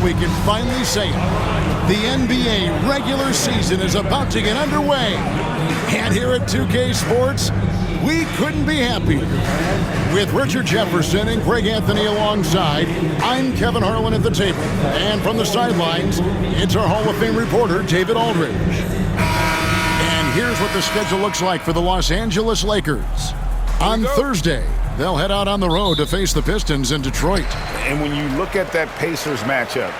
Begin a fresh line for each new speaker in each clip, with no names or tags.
we can finally say it. The NBA regular season is about to get underway. And here at 2K Sports, we couldn't be happier. With Richard Jefferson and Greg Anthony alongside, I'm Kevin Harlan at the table. And from the sidelines, it's our Hall of Fame reporter, David Aldridge. And here's what the schedule looks like for the Los Angeles Lakers. On Thursday, they'll head out on the road to face the Pistons in Detroit.
And when you look at that Pacers matchup,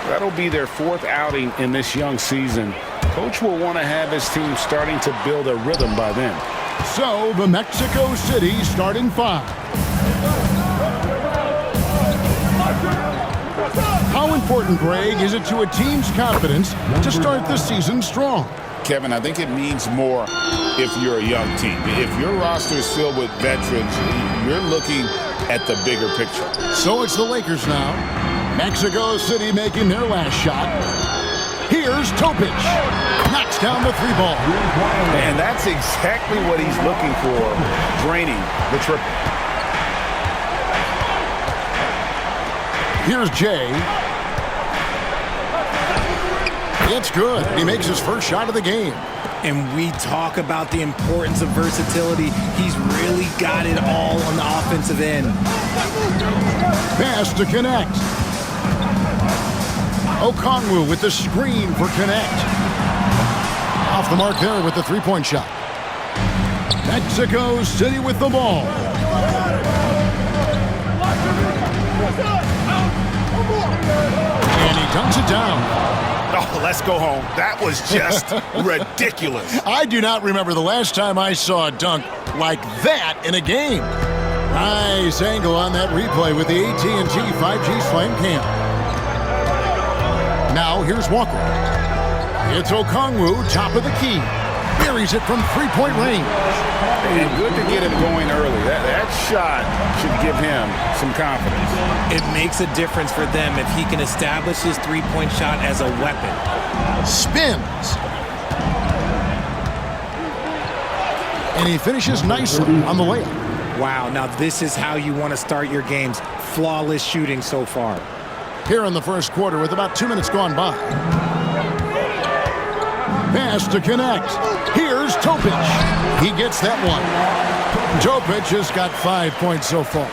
that'll be their fourth outing in this young season. Coach will want to have his team starting to build a rhythm by then.
So, the Mexico City starting five. How important, Greg, is it to a team's confidence to start the season strong?
Kevin, I think it means more if you're a young team. If your roster is filled with veterans, you're looking at the bigger picture.
So it's the Lakers now. Mexico City making their last shot. Here's Topic. Knocks down the three ball.
And that's exactly what he's looking for, draining the triple.
Here's Jay. It's good. He makes his first shot of the game.
And we talk about the importance of versatility. He's really got it all on the offensive end.
Pass to Connect. Okongwu with the screen for Connect. Off the mark there with the three-point shot. Mexico City with the ball. And he dunks it down.
Oh, let's go home. That was just ridiculous.
I do not remember the last time I saw a dunk like that in a game. Nice angle on that replay with the AT&T 5G Slam Cam. Now here's Walker. It's Okongwu, top of the key. Buries it from three-point range.
And good to get him going early. That shot should give him some confidence.
It makes a difference for them if he can establish his three-point shot as a weapon.
Spins. And he finishes nicely on the layup.
Wow, now this is how you want to start your games. Flawless shooting so far.
Here in the first quarter with about 2 minutes gone by. Pass to Connect. Here's Topic. He gets that one. Topic has got 5 points so far.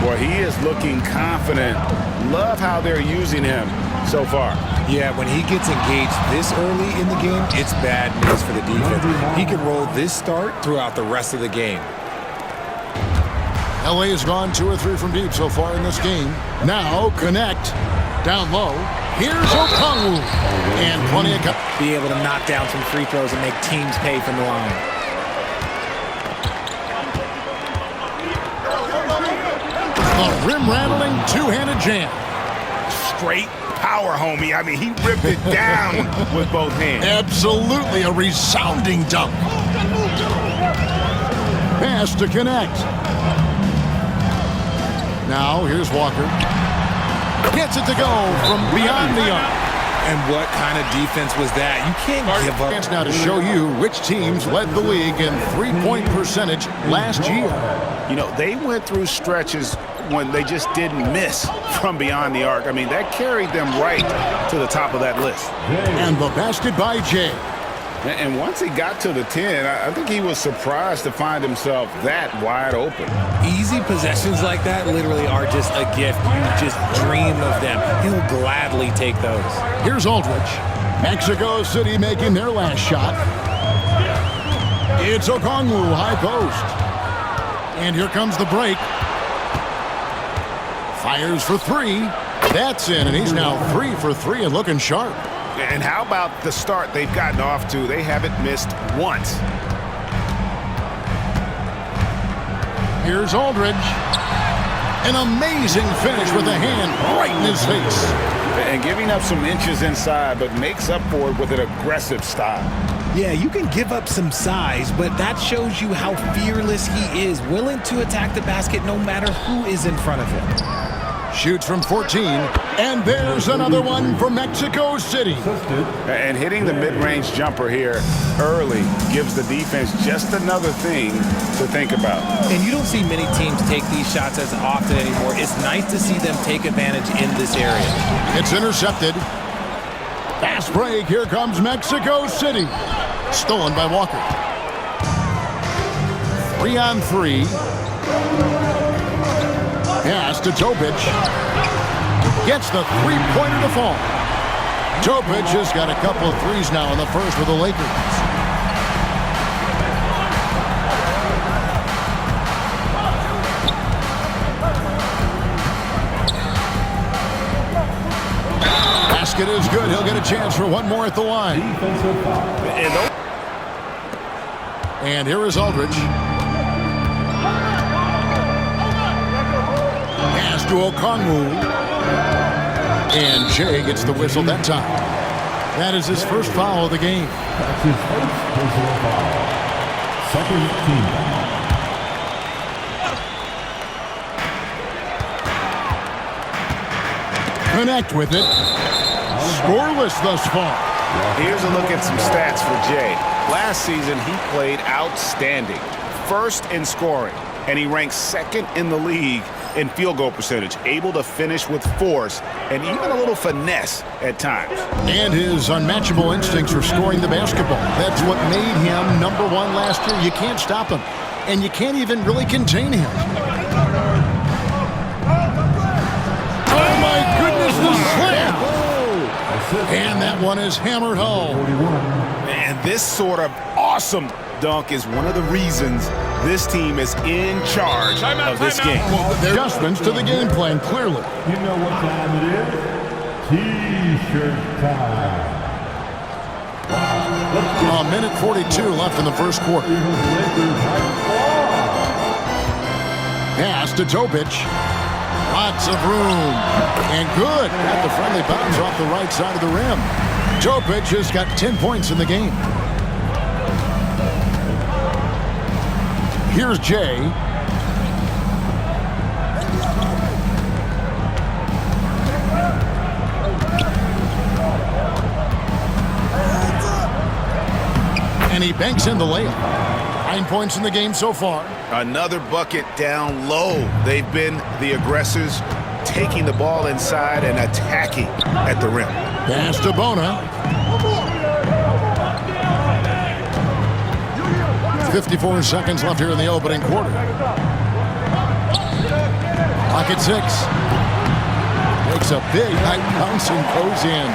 Boy, he is looking confident. Love how they're using him so far.
Yeah, when he gets engaged this early in the game, it's bad news for the defense. He can roll this start throughout the rest of the game.
LA has gone 2 or 3 from deep so far in this game. Now Connect. Down low. Here's Okongwu. And plenty of...
Be able to knock down some free throws and make teams pay from the line.
The rim-rattling two-handed jam.
Straight power, homie. I mean, he ripped it down with both hands.
Absolutely a resounding dunk. Pass to Connect. Now here's Walker. Gets it to go from beyond the arc.
And what kind of defense was that? You can't give up.
Chance now to show you which teams led the league in three-point percentage last year.
You know, they went through stretches when they just didn't miss from beyond the arc. I mean, that carried them right to the top of that list.
And the basket by Jay.
And once he got to the 10, I think he was surprised to find himself that wide open.
Easy possessions like that literally are just a gift. You just dream of them. He'll gladly take those.
Here's Aldridge. Mexico City making their last shot. It's Okongwu, high post. And here comes the break. Fires for 3. That's in, and he's now 3 for 3 and looking sharp.
And how about the start they've gotten off to? They haven't missed once.
Here's Aldridge. An amazing finish with a hand right in his face.
And giving up some inches inside, but makes up for it with an aggressive style.
Yeah, you can give up some size, but that shows you how fearless he is, willing to attack the basket no matter who is in front of him.
Shoots from 14, and there's another one for Mexico City.
And hitting the mid-range jumper here early gives the defense just another thing to think about.
And you don't see many teams take these shots as often anymore. It's nice to see them take advantage in this area.
It's intercepted. Fast break. Here comes Mexico City. Stolen by Walker. 3-on-3. Pass to Topic. Gets the three-pointer to fall. Topic has got a couple of threes now in the first for the Lakers. Basket is good. He'll get a chance for one more at the line. And here is Aldridge. Pass to Okongwu. And Jay gets the whistle that time. That is his first foul of the game.
That's his first personal foul. Second team.
Connect with it. Scoreless thus far.
Here's a look at some stats for Jay. Last season, he played outstanding. First in scoring, and he ranks second in the league in field goal percentage, able to finish with force and even a little finesse at times.
And his unmatchable instincts for scoring the basketball. That's what made him number one last year. You can't stop him, and you can't even really contain him. Oh, my goodness, the slam! And that one is hammered home.
And this sort of awesome dunk is one of the reasons this team is in charge of this game.
Well, adjustments to the game plan, clearly.
You know what time it is? T-shirt time.
A minute 42 left in the first quarter. Pass to Topic. Lots of room. And good. Got the friendly bounce off the right side of the rim. Topic has got 10 points in the game. Here's Jay. And he banks in the layup. 9 points in the game so far.
Another bucket down low. They've been the aggressors, taking the ball inside and attacking at the rim.
Pass to Bona. 54 seconds left here in the opening quarter. Clock at 6. Makes a big high bounce and goes in.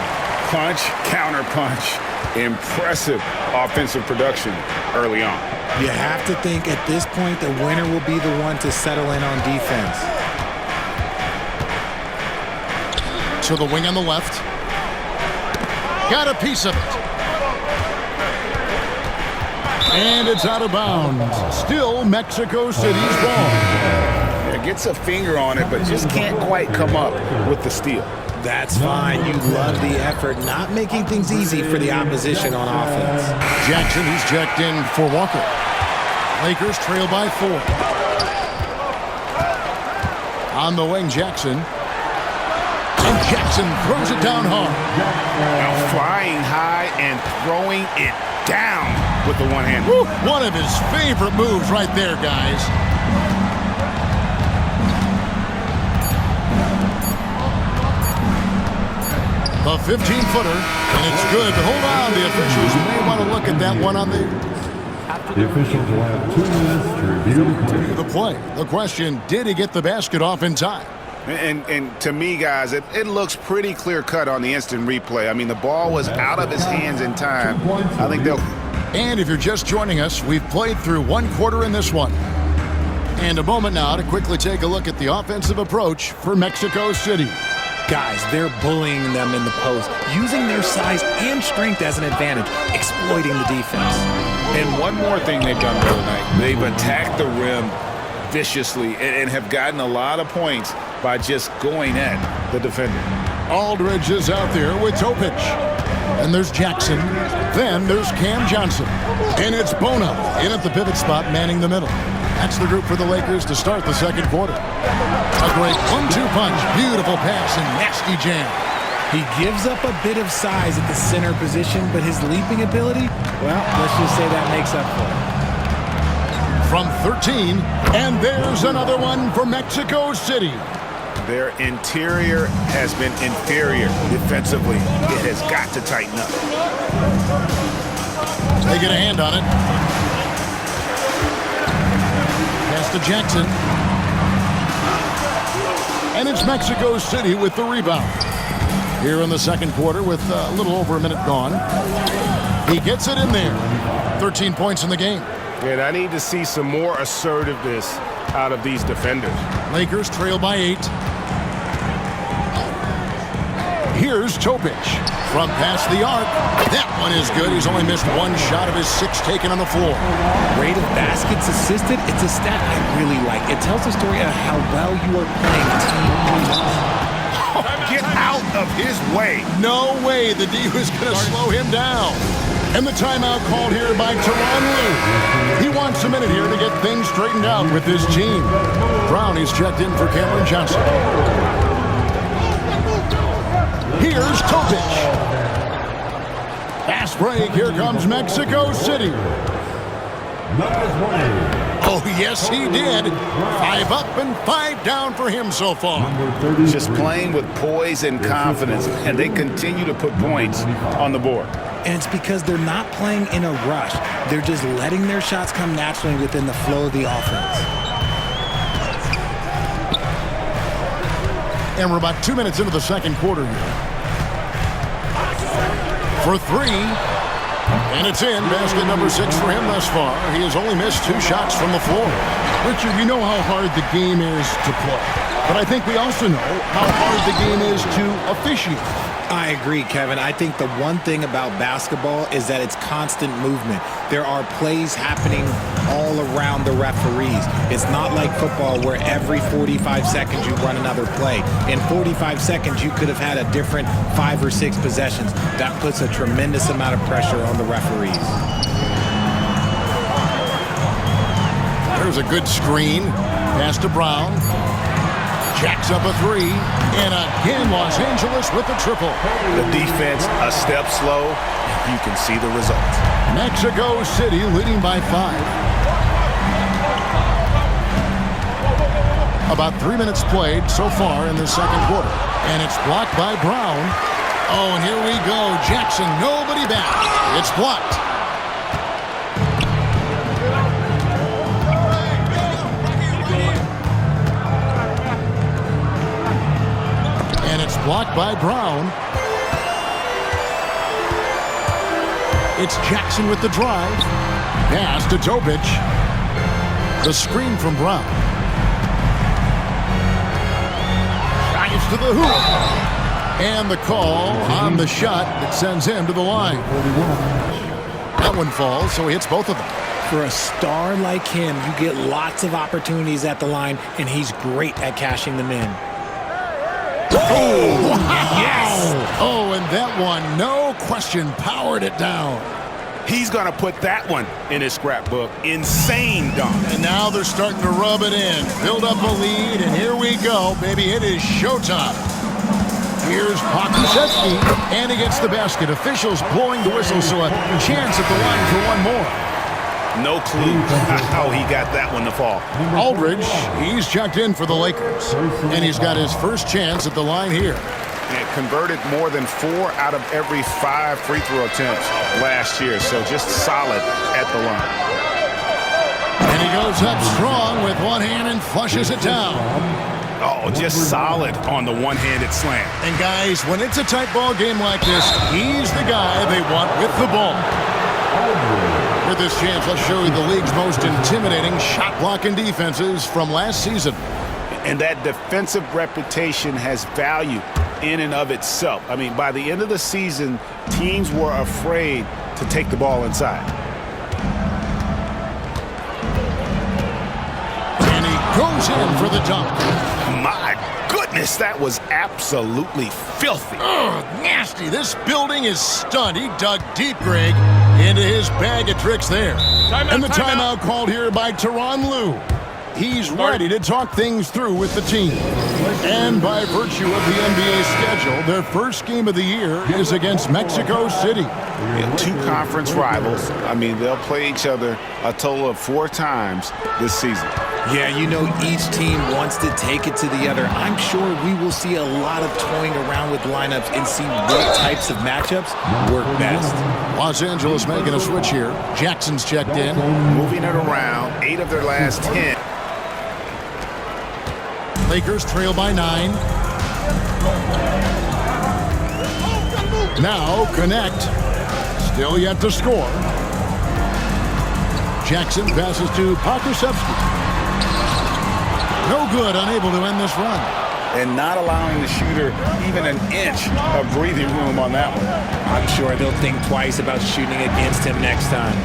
Punch, counter punch. Impressive offensive production early on.
You have to think at this point the winner will be the one to settle in on defense.
To the wing on the left. Got a piece of it. And it's out of bounds. Still Mexico City's ball.
Yeah, gets a finger on it, but just can't quite come up with the steal.
That's fine. You love the effort, not making things easy for the opposition on offense.
Jackson, he's checked in for Walker. Lakers trail by 4. On the wing, Jackson. And Jackson throws it down hard.
Now flying high and throwing it down with the one hand.
Woo, one of his favorite moves right there, guys. A 15-footer, and it's good. But hold on, the officials may want to look at that one on
The officials will have 2 minutes to review
the play. The question, did he get the basket off in time?
And to me, guys, it looks pretty clear-cut on the instant replay. I mean, the ball was out of his hands in time. I think they'll...
And if you're just joining us, we've played through 1 quarter in this one. And a moment now to quickly take a look at the offensive approach for Mexico City.
Guys, they're bullying them in the post, using their size and strength as an advantage, exploiting the defense.
And one more thing they've done the other night. They've attacked the rim viciously and have gotten a lot of points by just going at the defender.
Aldridge is out there with Topic. And there's Jackson. Then there's Cam Johnson. And it's Bona in at the pivot spot, manning the middle. That's the group for the Lakers to start the second quarter. A great 1-2 punch. Beautiful pass and nasty jam.
He gives up a bit of size at the center position, but his leaping ability, well, let's just say that makes up for it.
From 13, and there's another one for Mexico City.
Their interior has been inferior defensively. It has got to tighten up.
They get a hand on it. Pass to Jackson. And it's Mexico City with the rebound. Here in the second quarter with a little over a minute gone. He gets it in there. 13 points in the game.
And I need to see some more assertiveness out of these defenders.
Lakers trail by 8. Here's Topic from past the arc. That one is good. He's only missed one shot of his 6 taken on the floor.
Rate of baskets assisted, it's a stat I really like. It tells the story of how well you are playing team.
Get out of his way.
No way the D was going to slow him down. And the timeout called here by Tyronn Lue. He wants a minute here to get things straightened out with his team. Brownie's checked in for Cameron Johnson. Here's Topic. Fast break. Here comes Mexico City. Oh, yes, he did. 5 up and 5 down for him so far.
Just playing with poise and confidence, and they continue to put points on the board.
And it's because they're not playing in a rush. They're just letting their shots come naturally within the flow of the offense.
And we're about 2 minutes into the second quarter here. For 3. And it's in. Basket number 6 for him thus far. He has only missed 2 shots from the floor. Richard, you know how hard the game is to play. But I think we also know how hard the game is to officiate.
I agree, Kevin. I think the one thing about basketball is that it's constant movement. There are plays happening all around the referees. It's not like football where every 45 seconds you run another play. In 45 seconds, you could have had a different 5 or 6 possessions. That puts a tremendous amount of pressure on the referees.
There's a good screen. Pass to Brown. Jacks up a 3. And again, Los Angeles with the triple.
The defense a step slow. You can see the results.
Mexico City leading by 5. About 3 minutes played so far in the second quarter. And it's blocked by Brown. Oh, and here we go. Jackson, nobody back. It's blocked. Blocked by Brown. It's Jackson with the drive. Pass to Topic. The screen from Brown. Drives to the hoop. And the call on the shot that sends him to the line. That one falls, so he hits both of them.
For a star like him, you get lots of opportunities at the line, and he's great at cashing them in.
Oh, wow. Yes! Oh, and that one, no question, powered it down.
He's going to put that one in his scrapbook. Insane dunk.
And now they're starting to rub it in. Build up a lead, and here we go, baby. It is showtime. Here's Pokusevski, and he gets the basket. Officials blowing the whistle, so a chance at the line for one more.
No clue how he got that one to fall.
Aldridge, he's checked in for the Lakers. And he's got his first chance at the line here.
And converted more than 4 out of every 5 free throw attempts last year. So just solid at the line.
And he goes up strong with one hand and flushes it down.
Oh, just solid on the one-handed slam.
And guys, when it's a tight ball game like this, he's the guy they want with the ball. For this chance, let's show you the league's most intimidating shot-blocking defenses from last season.
And that defensive reputation has value in and of itself. I mean, by the end of the season, teams were afraid to take the ball inside.
And he goes in for the dunk.
My goodness, that was absolutely filthy.
Ugh, nasty. This building is stunned. He dug deep, Greg, into his bag of tricks there. And the timeout called here by Tyronn Lue. He's ready to talk things through with the team. And by virtue of the NBA schedule, their first game of the year is against Mexico City.
Two conference rivals. I mean, they'll play each other a total of 4 times this season.
Yeah, you know, each team wants to take it to the other. I'm sure we will see a lot of toying around with lineups and see what types of matchups work best.
Los Angeles making a switch here. Jackson's checked in.
Moving it around, 8 of their last 10.
Lakers trail by 9. Now connect. Still yet to score. Jackson passes to Pokusevski. No good, unable to end this run.
And not allowing the shooter even an inch of breathing room on that one.
I'm sure they'll think twice about shooting against him next time.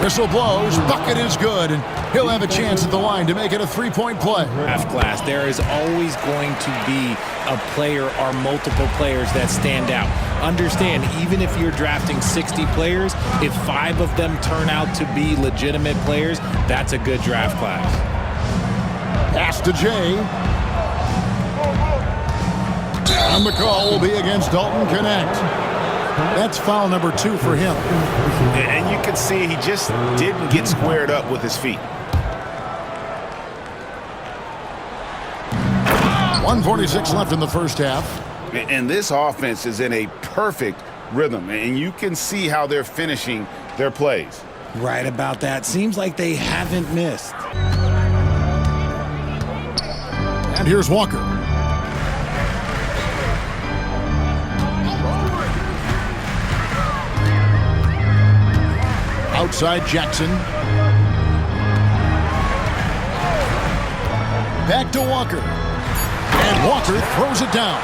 Whistle blows, bucket is good, and he'll have a chance at the line to make it a 3-point play.
Draft class, there is always going to be a player or multiple players that stand out. Understand, even if you're drafting 60 players, if 5 of them turn out to be legitimate players, that's a good draft class.
Pass to Jay. And the call will be against Dalton Connect. That's foul number 2 for him.
And you can see he just didn't get squared up with his feet.
1:46 left in the first half.
And this offense is in a perfect rhythm, and you can see how they're finishing their plays.
Right about that. Seems like they haven't missed.
And here's Walker. Outside Jackson. Back to Walker. And Walker throws it down.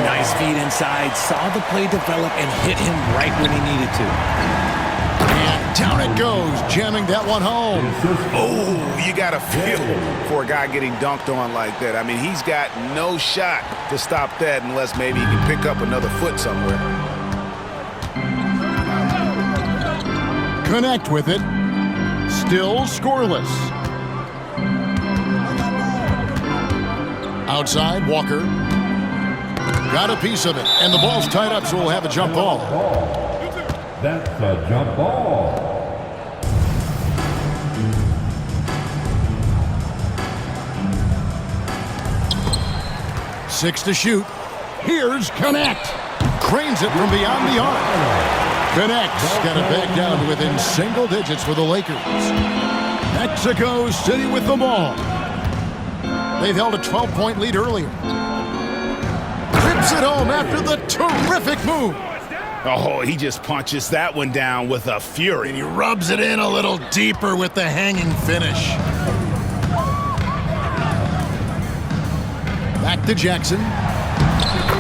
Nice feed inside. Saw the play develop and hit him right when he needed to.
And down it goes, jamming that one home.
Oh, you got to feel for a guy getting dunked on like that. I mean, he's got no shot to stop that unless maybe he can pick up another foot somewhere.
Connect with it. Still scoreless. Outside, Walker. Got a piece of it, and the ball's tied up, so we'll have a jump ball.
That's a jump ball.
Six to shoot. Here's Connect. Cranes it from beyond the arc. Connect's got it back down to within single digits for the Lakers. Mexico City with the ball. They've held a 12-point lead earlier. Trips it home after the terrific move.
Oh, he just punches that one down with a fury.
And he rubs it in a little deeper with the hanging finish. Back to Jackson.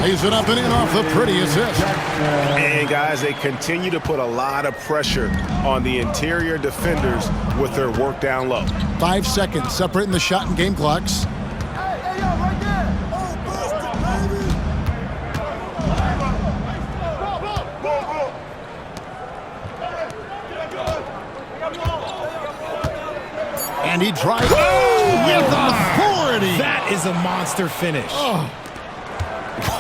Lays it up and in off the pretty assist.
And guys, they continue to put a lot of pressure on the interior defenders with their work down low.
5 seconds separating the shot and game clocks. And he tries with authority.
That is a monster finish.
Oh.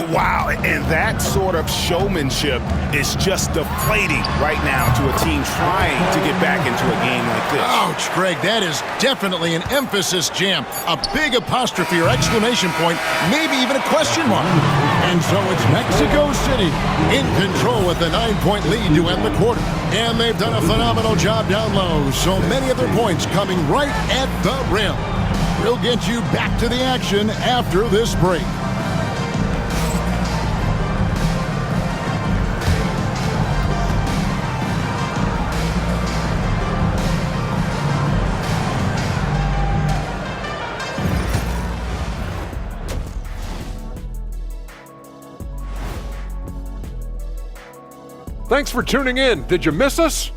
Wow, and that sort of showmanship is just deflating right now to a team trying to get back into a game like this.
Ouch, Greg, that is definitely an emphasis jam. A big apostrophe or exclamation point, maybe even a question mark. And so it's Mexico City in control with the 9-point lead to end the quarter. And they've done a phenomenal job down low. So many of their points coming right at the rim. We'll get you back to the action after this break.
Thanks for tuning in. Did you miss us?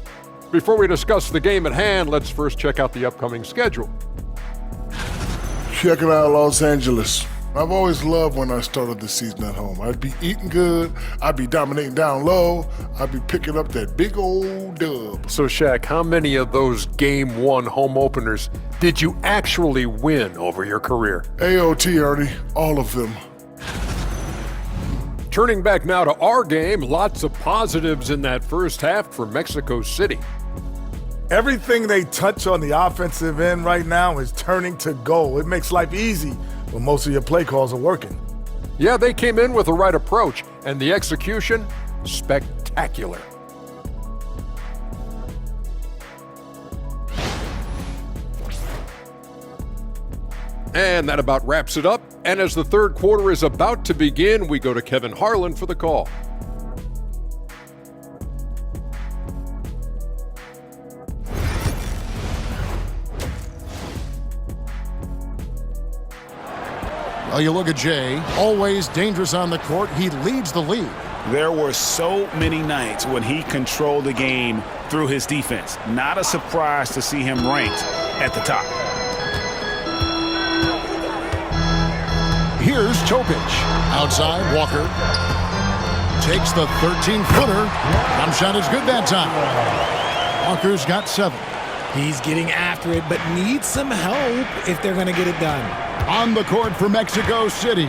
Before we discuss the game at hand, let's first check out the upcoming schedule.
Checking out Los Angeles. I've always loved when I started the season at home. I'd be eating good, I'd be dominating down low, I'd be picking up that big old dub.
So, Shaq, how many of those Game 1 home openers did you actually win over your career?
AOT, Ernie, all of them.
Turning back now to our game, lots of positives in that first half for Mexico City.
Everything they touch on the offensive end right now is turning to goal. It makes life easy when most of your play calls are working.
Yeah, they came in with the right approach, and the execution, spectacular. And that about wraps it up. And as the third quarter is about to begin, we go to Kevin Harlan for the call.
Well, you look at Jay, always dangerous on the court. He leads the league.
There were so many nights when he controlled the game through his defense. Not a surprise to see him ranked at the top.
Here's Topic. Outside, Walker takes the 13-footer. Jump shot is good that time. Walker's got 7.
He's getting after it, but needs some help if they're going to get it done.
On the court for Mexico City.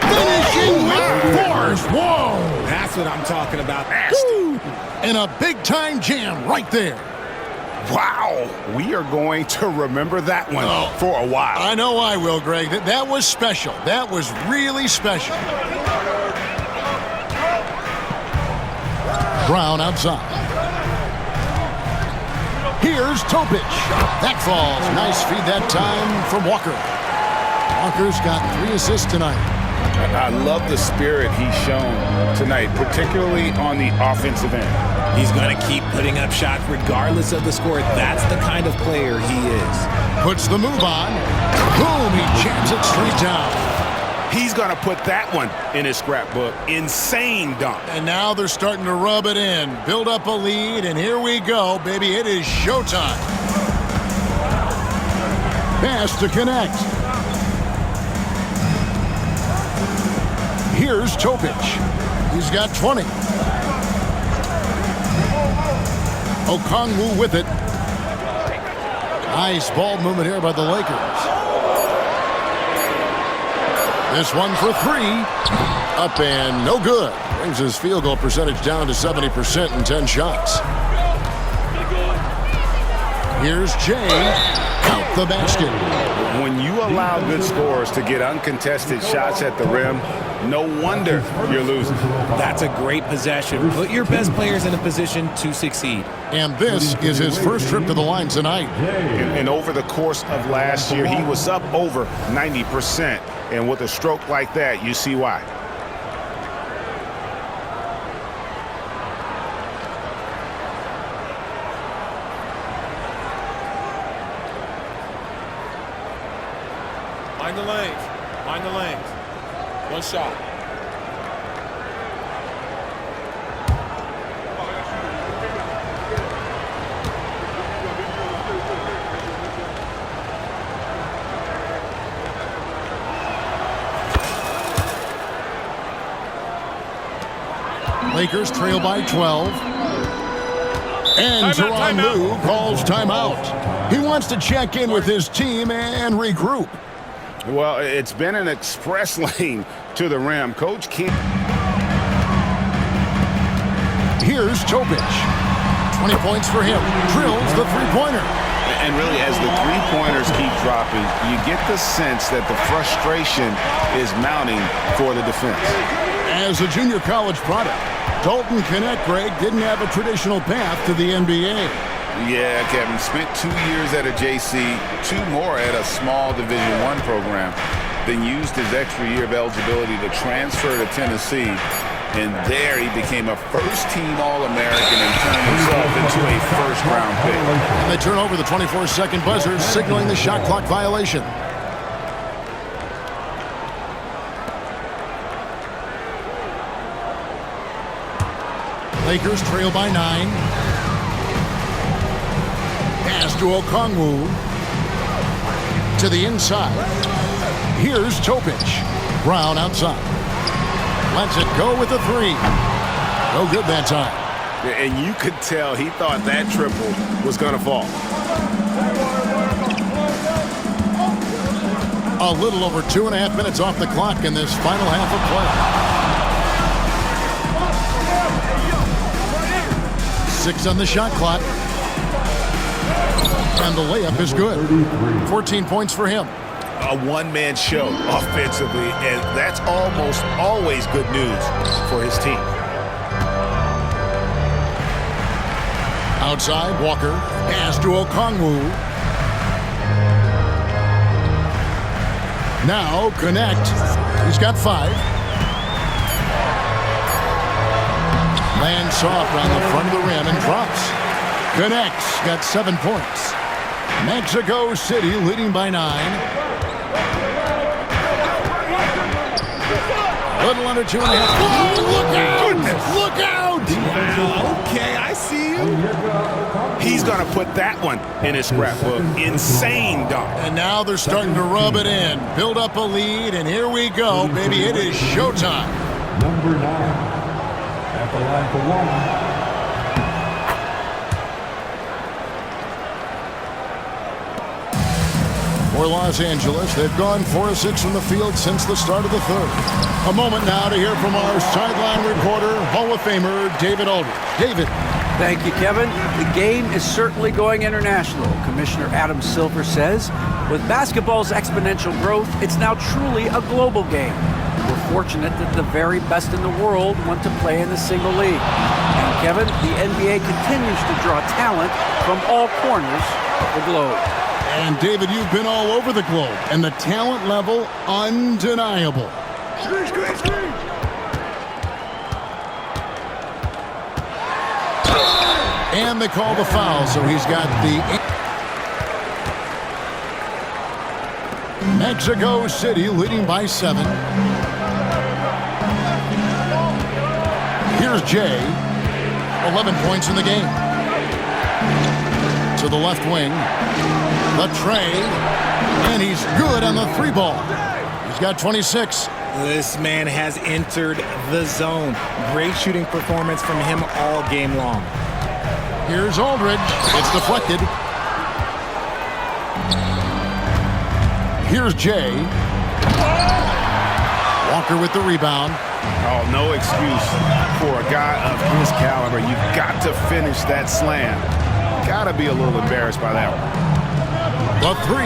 Finishing with force. Whoa!
That's what I'm talking about.
Woo! And a big-time jam right there.
Wow, we are going to remember that one for a while.
I know I will, Greg. That was special. That was really special. Brown outside. Here's Topic. That falls. Nice feed that time from Walker. Walker's got 3 assists tonight.
I love the spirit he's shown tonight, particularly on the offensive end.
He's going to keep putting up shots regardless of the score. That's the kind of player he is.
Puts the move on. Boom, he jams it straight down.
He's going to put that one in his scrapbook. Insane dunk.
And now they're starting to rub it in. Build up a lead, and here we go, baby. It is showtime. Pass to connect. Here's Topic. He's got 20. Okongwu with it. Nice ball movement here by the Lakers. This one for 3. Up and no good. Brings his field goal percentage down to 70% in 10 shots. Here's Jay. Count the basket.
When you allow good scorers to get uncontested shots at the rim, no wonder you're losing.
That's a great possession. Put your best players in a position to succeed.
And this is his first trip to the line tonight.
And over the course of last year, he was up over 90%. And with a stroke like that, you see why.
Mind the lanes. Mind the lanes. One shot.
Lakers trail by 12. And Tyronn Lue calls timeout. He wants to check in with his team and regroup.
Well, it's been an express lane to the rim. Coach can't.
Here's Topic. 20 points for him. Drills the three-pointer.
And really, as the three-pointers keep dropping, you get the sense that the frustration is mounting for the defense.
As a junior college product, Dalton Knecht, Greg, didn't have a traditional path to the NBA.
Yeah, Kevin, spent 2 years at a JC, 2 more at a small Division I program, then used his extra year of eligibility to transfer to Tennessee, and there he became a first-team All-American and turned himself into a first-round pick.
And they turn over the 24-second buzzer, signaling the shot clock violation. Lakers trail by 9. Pass to Okongwu. to the inside. Here's Topic. Brown outside. Lets it go with the three. No good that time.
And you could tell he thought that triple was going to fall.
A little over 2.5 minutes off the clock in this final half of play. 6 on the shot clock. And the layup is good. 14 points for him.
A one-man show offensively, and that's almost always good news for his team.
Outside, Walker pass to Okongwu. Now connect. He's got 5. Lands soft on the front of the rim and drops. Connects. Got 7 points. Mexico City leading by 9. Little under 2.5. Oh, look out! Look out!
Wow, okay, I see you. He's going to put that one in his scrapbook. Insane dunk.
And now they're starting to rub it in. Build up a lead, and here we go, baby. It is showtime.
Number 9 at the line for 1.
For Los Angeles, they've gone 4 of 6 from the field since the start of the third. A moment now to hear from our sideline reporter, Hall of Famer David Aldridge. David.
Thank you, Kevin. The game is certainly going international. Commissioner Adam Silver says, with basketball's exponential growth, it's now truly a global game. We're fortunate that the very best in the world want to play in the single league. And Kevin, the NBA continues to draw talent from all corners of the globe.
And David, you've been all over the globe, and the talent level undeniable. And they call the foul, so he's got the... Mexico City leading by 7. Here's Jay. 11 points in the game. To the left wing. The tray, and he's good on the 3 ball. He's got 26.
This man has entered the zone. Great shooting performance from him all game long.
Here's Aldridge. It's deflected. Here's Jay. Walker with the rebound.
Oh, no excuse for a guy of his caliber. You've got to finish that slam. Got to be a little embarrassed by that one.
The 3.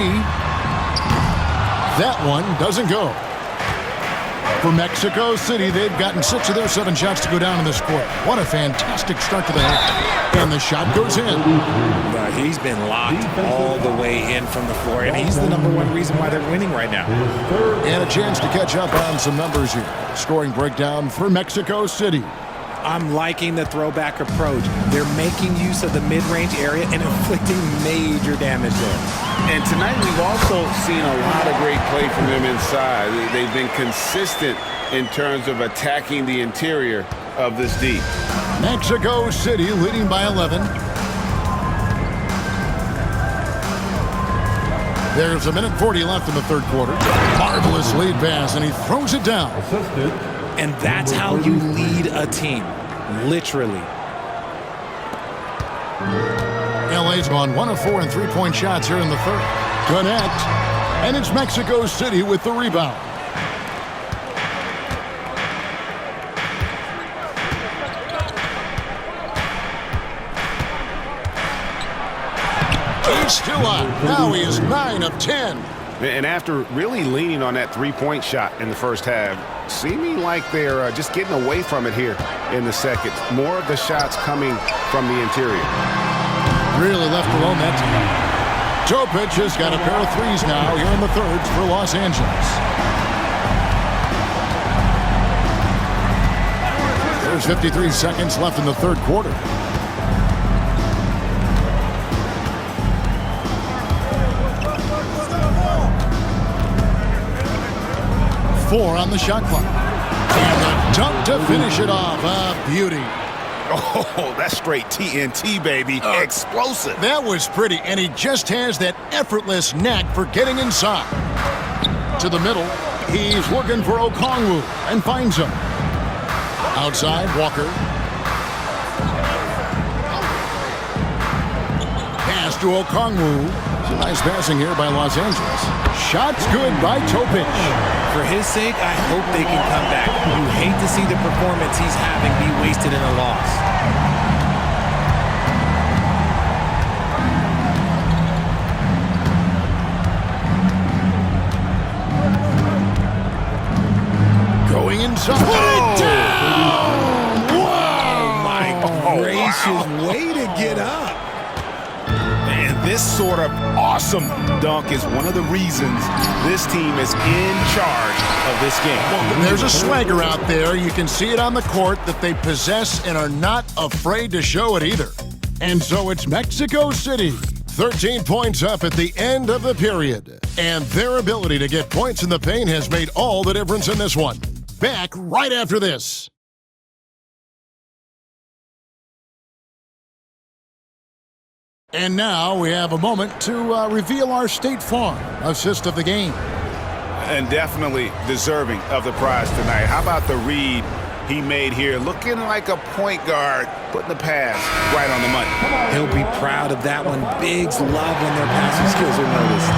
That one doesn't go. For Mexico City, they've gotten 6 of their 7 shots to go down in this quarter. What a fantastic start to the half. And the shot goes in.
He's been locked all the way in from the floor, and he's the #1 reason why they're winning right now.
And a chance to catch up on some numbers here. Scoring breakdown for Mexico City.
I'm liking the throwback approach. They're making use of the mid-range area and inflicting major damage there.
And tonight we've also seen a lot of great play from them inside. They've been consistent in terms of attacking the interior of this D.
Mexico City leading by 11. There's 1:40 left in the third quarter. Marvelous lead pass, and he throws it down.
And that's how you lead a team, literally.
LA's gone 1 of 4 in 3-point shots here in the third. Connect, and it's Mexico City with the rebound. He's still up. Now he is 9 of 10.
And after really leaning on that 3-point shot in the first half, seeming like they're just getting away from it here in the second. More of the shots coming from the interior.
Really left alone that time. Topic has got a pair of 3s now here in the thirds for Los Angeles. There's 53 seconds left in the third quarter. Four on the shot clock. And the dunk to finish it off. A beauty.
Oh, that's straight TNT, baby. Explosive.
That was pretty, and he just has that effortless knack for getting inside. To the middle, he's looking for Okongwu and finds him. Outside, Walker. Pass to Okongwu. Some nice passing here by Los Angeles. Shot's good by Topic.
For his sake, I hope they can come back. You hate to see the performance he's having be wasted in a loss.
Going inside. Put it down!
Oh, my gracious. Way to get up.
And this sort of awesome dunk is one of the reasons this team is in charge of this game.
There's a swagger out there. You can see it on the court that they possess and are not afraid to show it either. And so it's Mexico City. 13 points up at the end of the period. And their ability to get points in the paint has made all the difference in this one. Back right after this. And now we have a moment to reveal our State Farm assist of the game.
And definitely deserving of the prize tonight. How about the read he made here? Looking like a point guard, putting the pass right on the money.
He'll be proud of that one. Bigs love when their passing skills are noticed.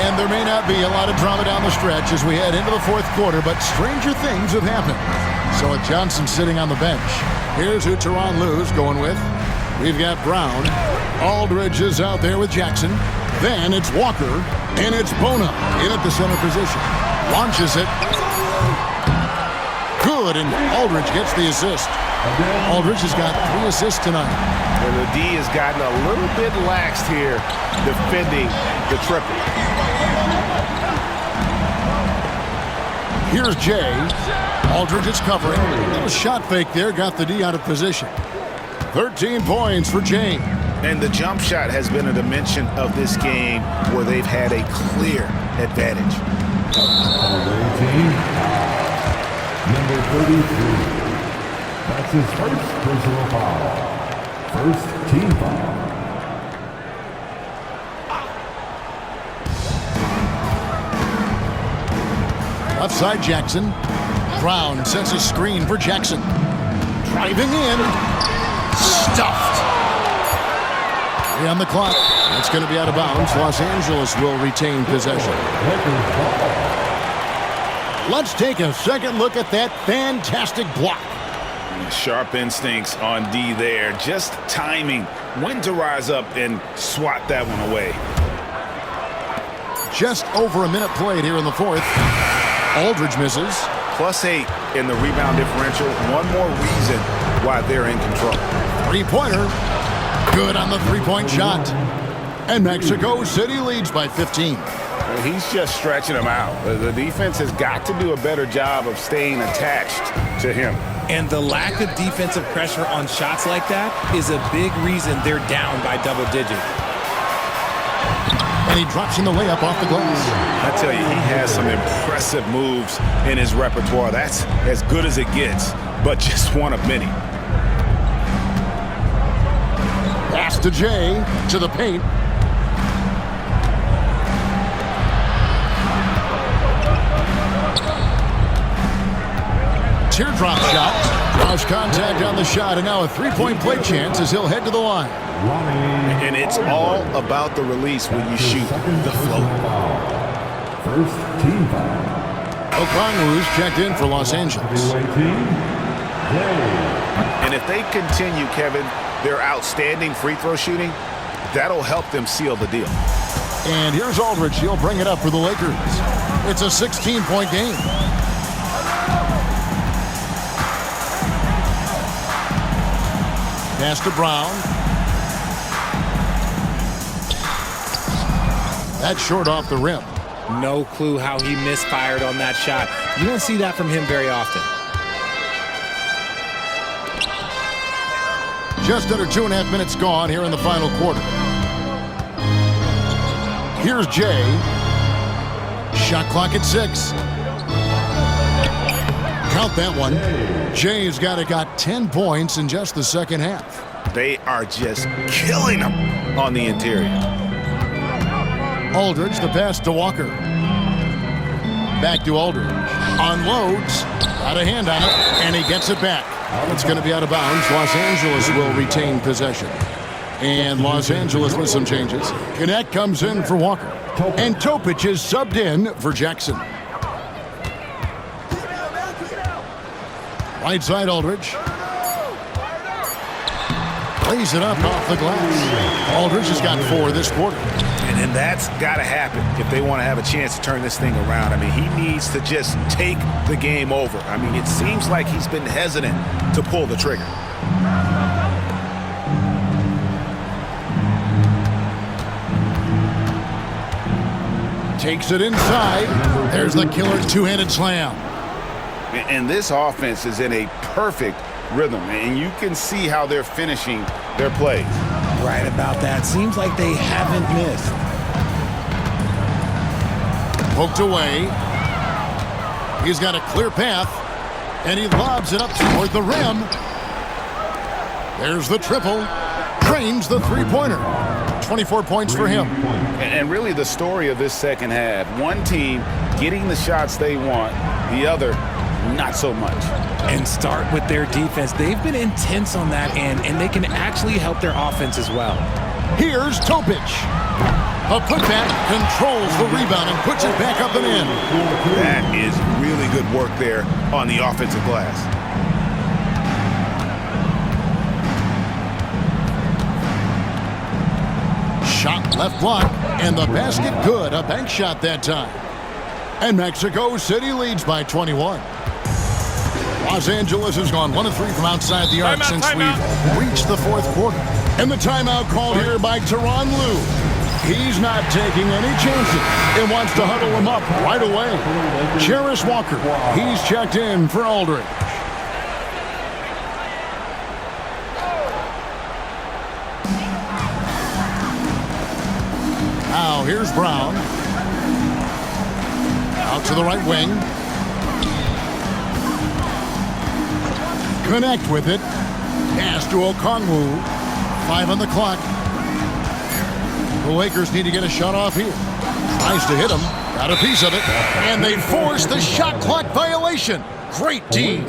And there may not be a lot of drama down the stretch as we head into the fourth quarter, but stranger things have happened. So with Johnson sitting on the bench, here's who Tyronn Lue's going with. We've got Brown. Aldridge is out there with Jackson. Then it's Walker, and it's Bona in at the center position. Launches it. Good, and Aldridge gets the assist. Aldridge has got 3 assists tonight.
And the D has gotten a little bit laxed here defending the triple.
Here's Jay. Aldridge is covering. A little shot fake there, got the D out of position. 13 points for Jay.
And the jump shot has been a dimension of this game where they've had a clear advantage.
Number 33. That's his first personal foul. First team foul.
Left side Jackson. Brown sets a screen for Jackson. Driving in. Stuffed. 3 on the clock. It's going to be out of bounds. Los Angeles will retain possession. Let's take a second look at that fantastic block.
Sharp instincts on D there. Just timing when to rise up and swat that one away.
Just over a minute played here in the fourth. Aldridge misses.
+8 in the rebound differential. One more reason why they're in control.
Three-pointer. Good on the three-point shot. And Mexico City leads by 15.
He's just stretching them out. The defense has got to do a better job of staying attached to him.
And the lack of defensive pressure on shots like that is a big reason they're down by double digits.
And he drops in the layup off the glass.
I tell you, he has some impressive moves in his repertoire. That's as good as it gets, but just one of many.
Pass to Jay, to the paint. Teardrop shot. Draws contact on the shot, and now a three-point play chance as he'll head to the line.
And it's all about the release when you shoot the float.
First team foul.
Okongwu's checked in for Los Angeles.
And if they continue, Kevin, their outstanding free throw shooting, that'll help them seal the deal.
And here's Aldridge. He'll bring it up for the Lakers. It's a 16-point game. Pass to Brown. That's short off the rim.
No clue how he misfired on that shot. You don't see that from him very often.
Just under 2.5 minutes gone here in the final quarter. Here's Jay. Shot clock at 6. count that one. Jay's got 10 points in just the second half.
They are just killing them on the interior.
Aldridge, the pass to Walker. Back to Aldridge. Unloads. Got a hand on it, and he gets it back. It's going to be out of bounds. Los Angeles will retain possession. And Los Angeles with some changes. Connect comes in for Walker. And Topic is subbed in for Jackson. Right side Aldridge. Lays it up off the glass. Aldridge has got 4 this quarter.
And that's got to happen if they want to have a chance to turn this thing around. I mean, he needs to just take the game over. I mean, it seems like he's been hesitant to pull the trigger.
Takes it inside. There's the killer two-handed slam.
And this offense is in a perfect rhythm, and you can see how they're finishing their plays.
Right about that. Seems like they haven't missed.
Poked away. He's got a clear path, and he lobs it up toward the rim. There's the triple. Drains the three-pointer. 24 points for him.
And really the story of this second half, one team getting the shots they want, the other not so much.
And start with their defense. They've been intense on that end, and they can actually help their offense as well.
Here's Topic. A putback, controls the rebound and puts it back up and in.
That is really good work there on the offensive glass.
Shot left block, and the basket good. A bank shot that time. And Mexico City leads by 21. Los Angeles has gone 1 of 3 from outside the arc since we've reached the fourth quarter. And the timeout called here by Tyronn Lue. He's not taking any chances and wants to huddle him up right away. Jarace Walker, he's checked in for Aldridge. Now here's Brown. Out to the right wing. Connect with it. Pass to Okongwu. 5 on the clock. The Lakers need to get a shot off here. Tries to hit him. Got a piece of it. And they force the shot clock violation. Great team.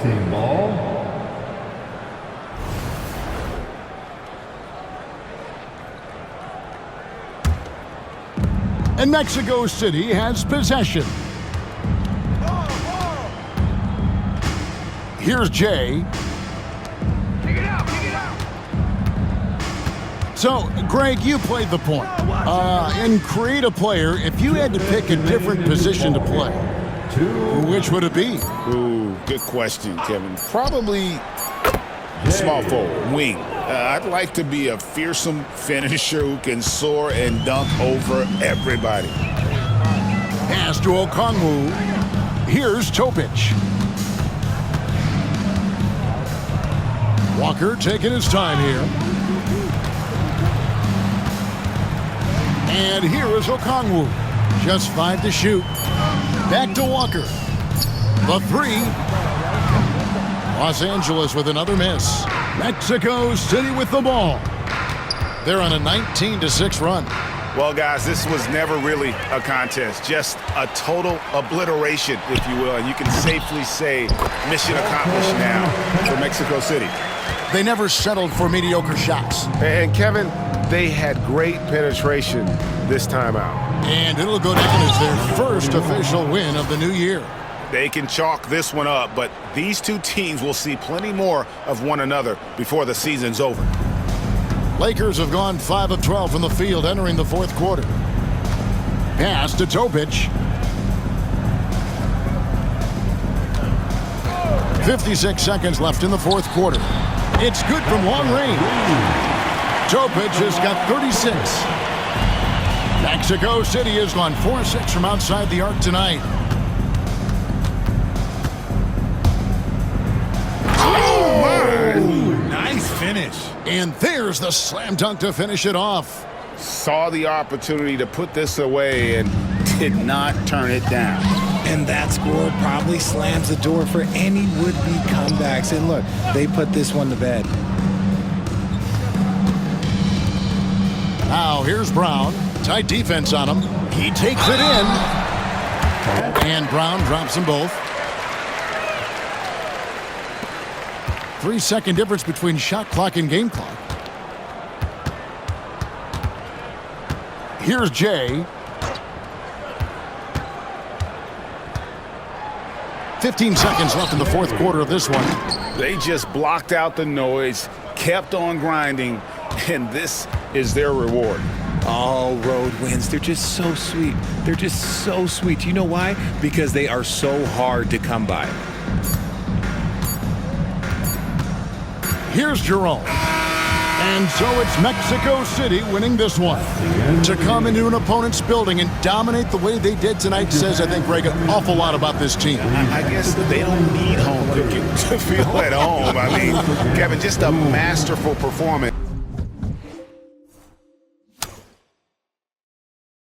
And Mexico City has possession. Here's Jay. So, Greg, you played the point. In Create a Player, if you had to pick a different position to play, which would it be?
Ooh, good question, Kevin. Probably small forward, wing. I'd like to be a fearsome finisher who can soar and dunk over everybody.
Pass to Okongwu. Here's Topic. Walker taking his time here. And here is Okongwu. Just 5 to shoot. Back to Walker. The 3. Los Angeles with another miss. Mexico City with the ball. They're on a 19-6 run.
Well, guys, this was never really a contest. Just a total obliteration, if you will. And you can safely say mission accomplished now for Mexico City.
They never settled for mediocre shots.
And Kevin, they had great penetration this time out.
And it'll go down as their first official win of the new year.
They can chalk this one up, but these two teams will see plenty more of one another before the season's over.
Lakers have gone 5 of 12 from the field entering the fourth quarter. Pass to Topic. 56 seconds left in the fourth quarter. It's good from long range. Topic has got 36. Mexico City has gone 4-6 from outside the arc tonight.
Oh, my! Nice finish.
And there's the slam dunk to finish it off.
Saw the opportunity to put this away and
did not turn it down.
And that score probably slams the door for any would-be comebacks. And look, they put this one to bed.
Now here's Brown. Tight defense on him. He takes it in. And Brown drops them both. 3-second difference between shot clock and game clock. Here's Jay. 15 seconds left in the fourth quarter of this one.
They just blocked out the noise, kept on grinding, and this is their reward.
All road wins. They're just so sweet. They're just so sweet. You know why? Because they are so hard to come by.
Here's Jerome. And so it's Mexico City winning this one. To come into an opponent's building and dominate the way they did tonight says, I think, Greg, an awful lot about this team.
I guess they don't need home cooking to feel at home. I mean, Kevin, just a masterful performance.